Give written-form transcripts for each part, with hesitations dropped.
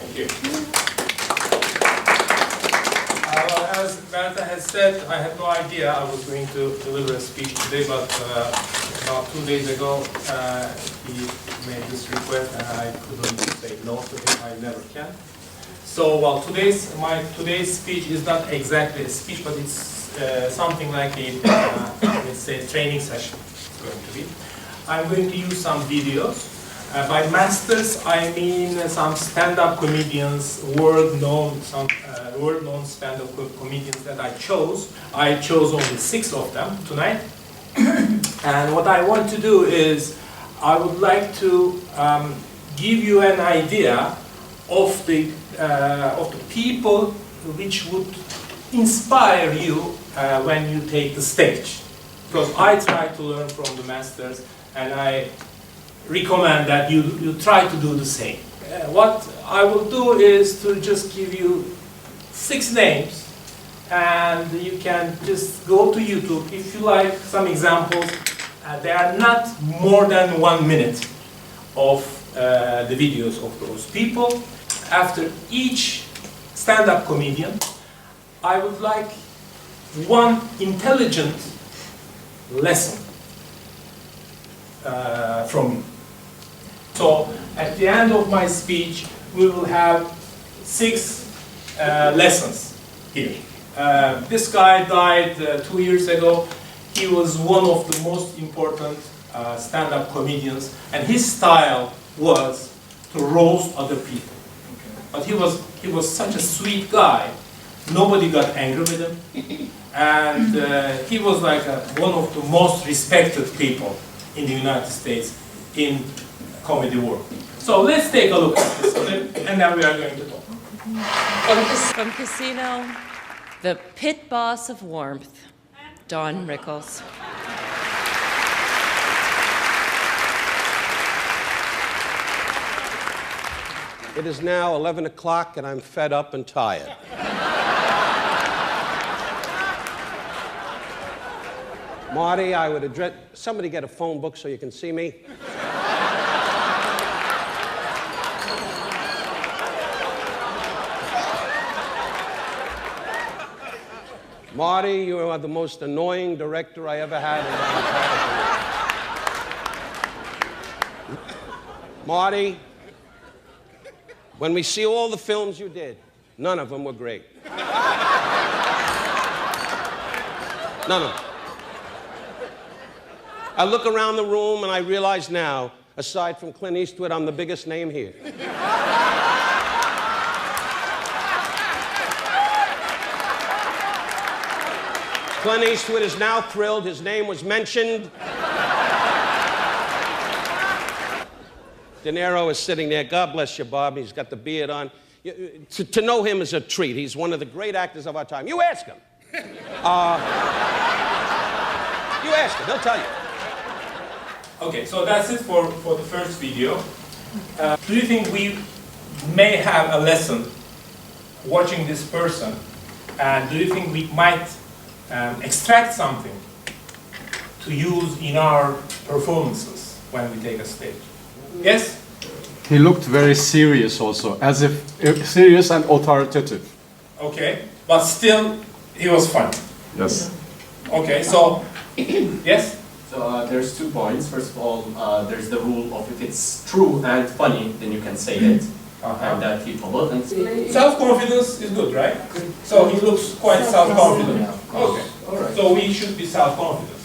Thank you. Well, as Bertha has said, I had no idea I was going to deliver a speech today, but about 2 days ago, he made this request, and I couldn't say no to him. I never can. So, well, today's speech is not exactly a speech, but it's something like a, let's say, training session. It's going to be. I'm going to use some videos. By masters, I mean some stand-up comedians, world-known stand-up comedians that I chose. I chose only 6 of them tonight. And what I want to do is, I would like to give you an idea of the people which would inspire you when you take the stage. Because I try to learn from the masters, and I recommend that you try to do the same. What I will do is to just give you 6 names, and you can just go to YouTube if you like some examples. They are not more than 1 minute of the videos of those people. After each stand-up comedian, I would like one intelligent lesson from you. So at the end of my speech, we will have 6 lessons here. This guy died 2 years ago. He was one of the most important stand-up comedians, and his style was to roast other people. But he was such a sweet guy. Nobody got angry with him, and he was like one of the most respected people in the United States in comedy world. So let's take a look at this clip, and then we are going to talk. From Casino, the pit boss of warmth, Don Rickles. It is now 11 o'clock, and I'm fed up and tired. Marty, I would address... Somebody get a phone book so you can see me. Marty, you are the most annoying director I ever had in my entire career. Marty, when we see all the films you did, none of them were great. None of them. I look around the room and I realize now, aside from Clint Eastwood, I'm the biggest name here. Clint Eastwood is now thrilled. His name was mentioned. De Niro is sitting there. God bless you, Bob. He's got the beard on. To know him is a treat. He's one of the great actors of our time. You ask him. You ask him. He'll tell you. Okay, so that's it for the first video. Do you think we may have a lesson watching this person? And do you think we might extract something to use in our performances when we take a stage? Yes? He looked very serious also, as if serious and authoritative. Okay, but still, he was funny. Yes. Okay, so, yes? So there's 2 points. First of all, there's the rule of if it's true and funny, then you can say it. And that he followed. And Self-confidence is good, right? So he looks quite self-confident. Okay, so we should be self-confident.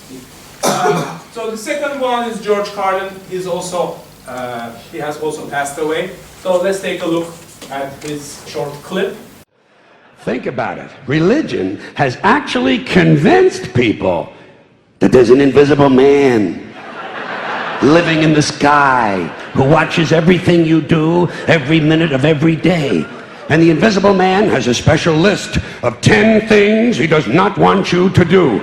So the second one is George Carlin. He's also, he has also passed away. So let's take a look at his short clip. Think about it. Religion has actually convinced people that there's an invisible man living in the sky who watches everything you do every minute of every day. And the invisible man has a special list of 10 things he does not want you to do.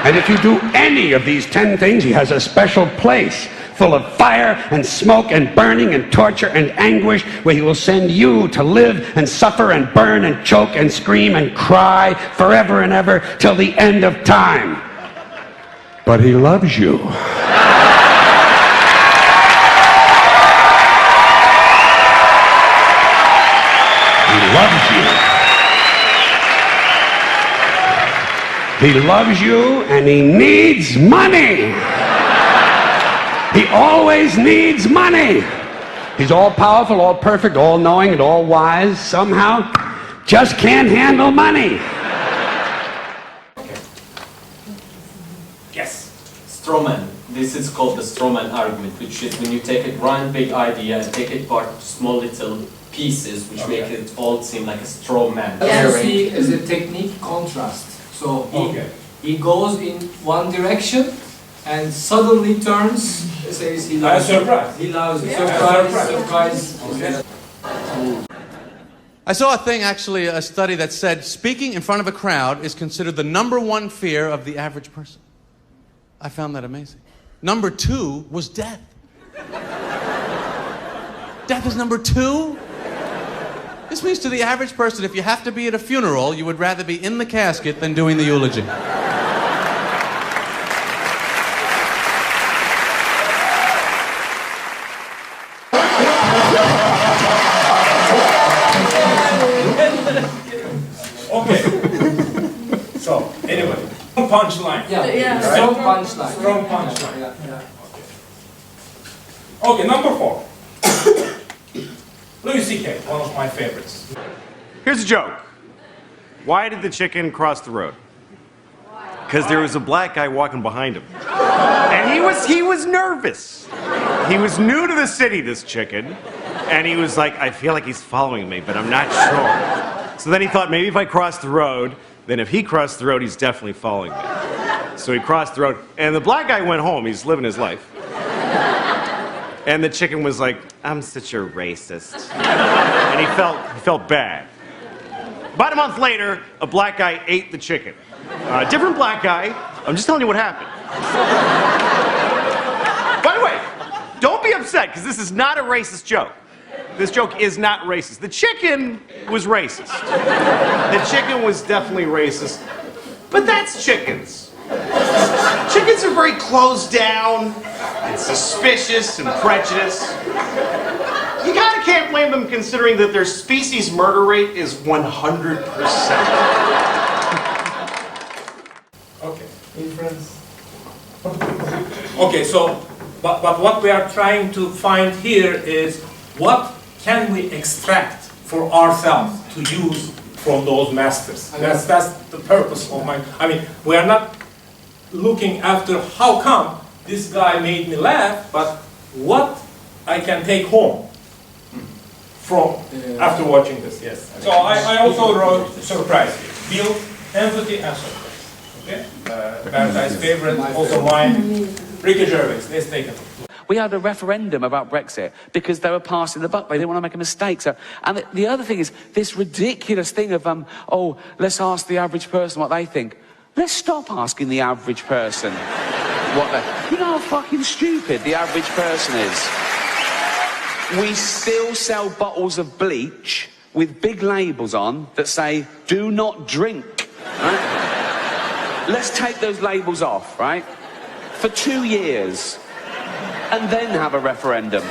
And if you do any of these 10 things, he has a special place full of fire and smoke and burning and torture and anguish, where he will send you to live and suffer and burn and choke and scream and cry forever and ever till the end of time. But he loves you. He loves you and he needs money. He always needs money. He's all powerful, all perfect, all knowing, and all wise. Somehow, just can't handle money. Yes. Strawman. This is called the strawman argument, which is when you take a grand big idea and take it apart to small little pieces, which make it all seem like a straw man. See as a technique contrast. So he goes in one direction and suddenly turns, says he loves surprise. He loves it. Surprise. Surprise. I saw a thing, actually, a study that said speaking in front of a crowd is considered the #1 fear of the average person. I found that amazing. Number 2 was death. Death is number 2? This means to the average person, if you have to be at a funeral, you would rather be in the casket than doing the eulogy. Okay. So, anyway, punchline. Yeah. Strong punchline. Strong punchline. Yeah. Okay, number 4. Louis C.K., one of my favorites. Here's a joke. Why did the chicken cross the road? Because there was a black guy walking behind him. And he was nervous. He was new to the city, this chicken. And he was like, I feel like he's following me, but I'm not sure. So then he thought, maybe if I cross the road, then if he crossed the road, he's definitely following me. So he crossed the road. And the black guy went home. He's living his life. And the chicken was like, I'm such a racist. And he felt bad. About a month later, a black guy ate the chicken. A different black guy. I'm just telling you what happened. By the way, don't be upset, because this is not a racist joke. This joke is not racist. The chicken was racist. The chicken was definitely racist. But that's chickens. Chickens are very closed down and suspicious and prejudiced. You kind of can't blame them considering that their species murder rate is 100%. Okay. Inference. Okay, so, but what we are trying to find here is what can we extract for ourselves to use from those masters? That's the purpose of my, we are not looking after how come this guy made me laugh, but what I can take home from after watching this, yes. So I also wrote surprise here. Build empathy and surprise. Okay? Bertha's favorite, also mine. Ricky Gervais, let's take it. We had a referendum about Brexit because they were passing the buck. They didn't want to make a mistake. So, and the other thing is this ridiculous thing of, oh, let's ask the average person what they think. Let's stop asking the average person what they... You know how fucking stupid the average person is? We still sell bottles of bleach with big labels on that say, do not drink. Right? Let's take those labels off, right? For 2 years. And then have a referendum.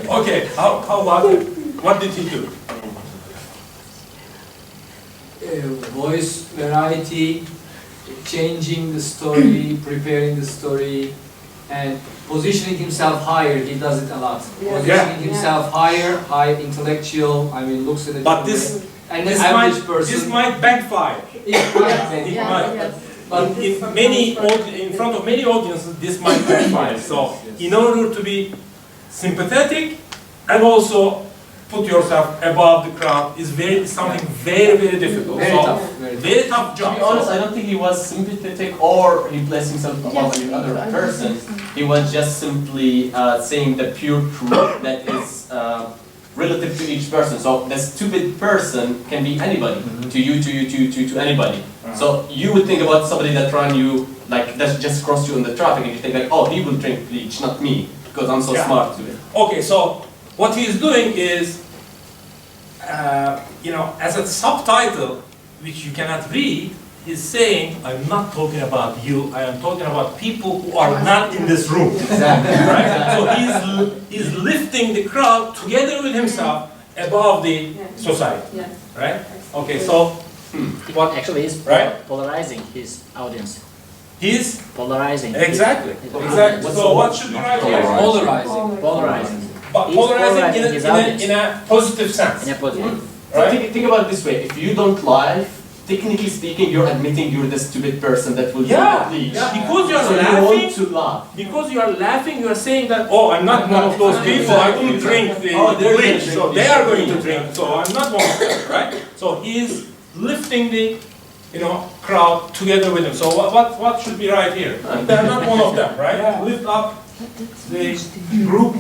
Okay, how about it? What did he do? Voice variety, changing the story, preparing the story, and positioning himself higher. He does it a lot. Positioning himself higher, high intellectual. Looks at it. But this might backfire. It might. But in front of many audiences, this might backfire. So, in order to be sympathetic and also put yourself above the crowd is something very, very difficult. Very tough job. To be honest, I don't think he was sympathetic or he placed himself above the other person. He was just simply saying the pure truth that is relative to each person. So the stupid person can be anybody, to you, to anybody. So you would think about somebody that ran you, like that just crossed you in the traffic, and you think like, oh, he will drink bleach, not me, because I'm so smart to it. Okay, so what he's doing is, as a subtitle, which you cannot read, he's saying, I'm not talking about you, I am talking about people who are not in this room. Right? So he's lifting the crowd together with himself above the society. Right? Okay, so what actually is polarizing his audience. He's polarizing. Exactly. Exactly. So what should be right here? Polarizing. Polarizing. But polarizing in a positive sense. In a positive. Right? Think about it this way. If you don't lie, technically speaking, you're admitting you're the stupid person that will bleach. Yeah, because you're laughing. You want to laugh. Because you are laughing, you are saying that, oh, I'm not one of those people. I wouldn't drink the bleach. So they are going to drink. So I'm not one of them, right? So he's lifting the, crowd together with him. So what should be right here? They're not one of them, right? Lift up the group.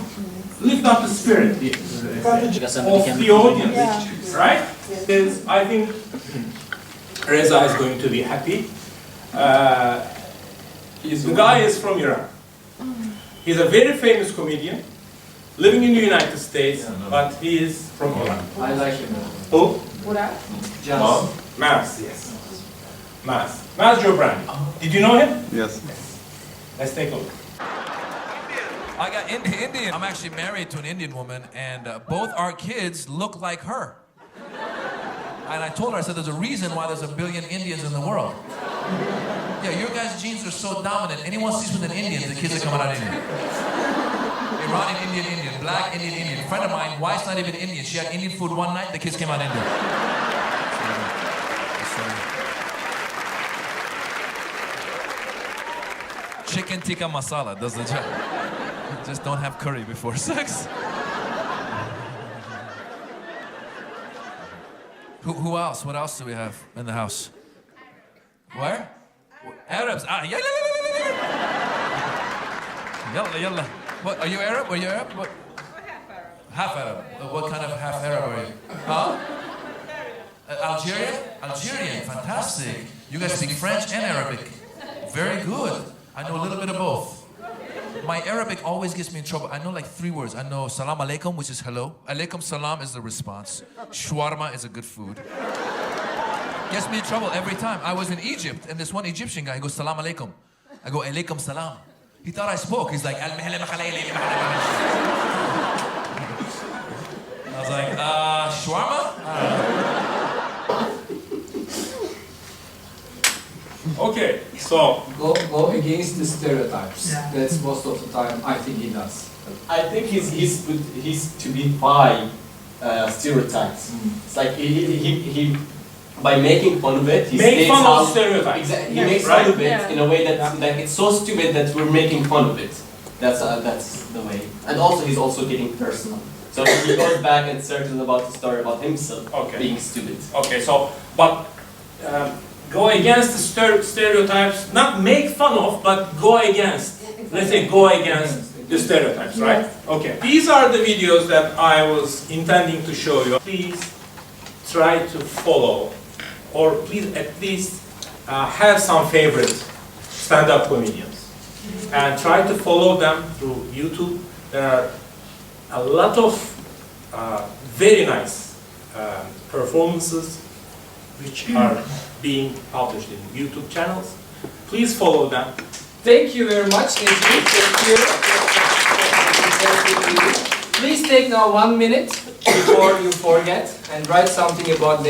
Lift up the spirit of the audience, right? I think Reza is going to be happy. The guy is from Iran. He's a very famous comedian, living in the United States, but he is from Iran. I like him. Who? Just. Maz, yes. Maz Jobrani. Did you know him? Yes. Let's take a look. I got Indian. I'm actually married to an Indian woman, and both our kids look like her. And I told her, I said, there's a reason why there's 1 billion Indians in the world. Yeah, your guys' genes are so dominant. Anyone sees with an Indian, the kids are coming out Indian. Iranian, Indian, black, Indian. A friend of mine, wife's not even Indian. She had Indian food one night, the kids came out Indian. Chicken tikka masala does the job. Just don't have curry before sex. Who else? What else do we have in the house? Where? Arabs. Ah, yalla. Yalla. What, are you Arab? Are you Arab? What? Half Arab. What kind of half Arab are you? Huh? Algerian? Algerian, fantastic. You guys speak French and Arabic. Very good. I know a little bit of both. My Arabic always gets me in trouble. I know like 3 words. I know salam alaikum, which is hello. Alaikum salam is the response. Shawarma is a good food. Gets me in trouble every time. I was in Egypt, and this one Egyptian guy, he goes, salam alaikum. I go, alaikum salam. He thought I spoke. He's like, I was like, shawarma? Okay, so go against the stereotypes. That's most of the time I think he does. I think he's to defy stereotypes. It's like he by making fun of it, he make fun how, of stereotypes. Exactly, he makes fun of it in a way that it's so stupid that we're making fun of it. That's the way. And also he's also getting personal. So he goes back and searches about the story about himself being stupid. Okay, so but. Go against the stereotypes, not make fun of, but go against. Let's say go against the stereotypes, right? Okay. These are the videos that I was intending to show you. Please try to follow, or please at least have some favorite stand-up comedians. And try to follow them through YouTube. There are a lot of very nice performances which are being published in YouTube channels. Please follow them. Thank you very much, Necip. Thank you. Please take now 1 minute before you forget and write something about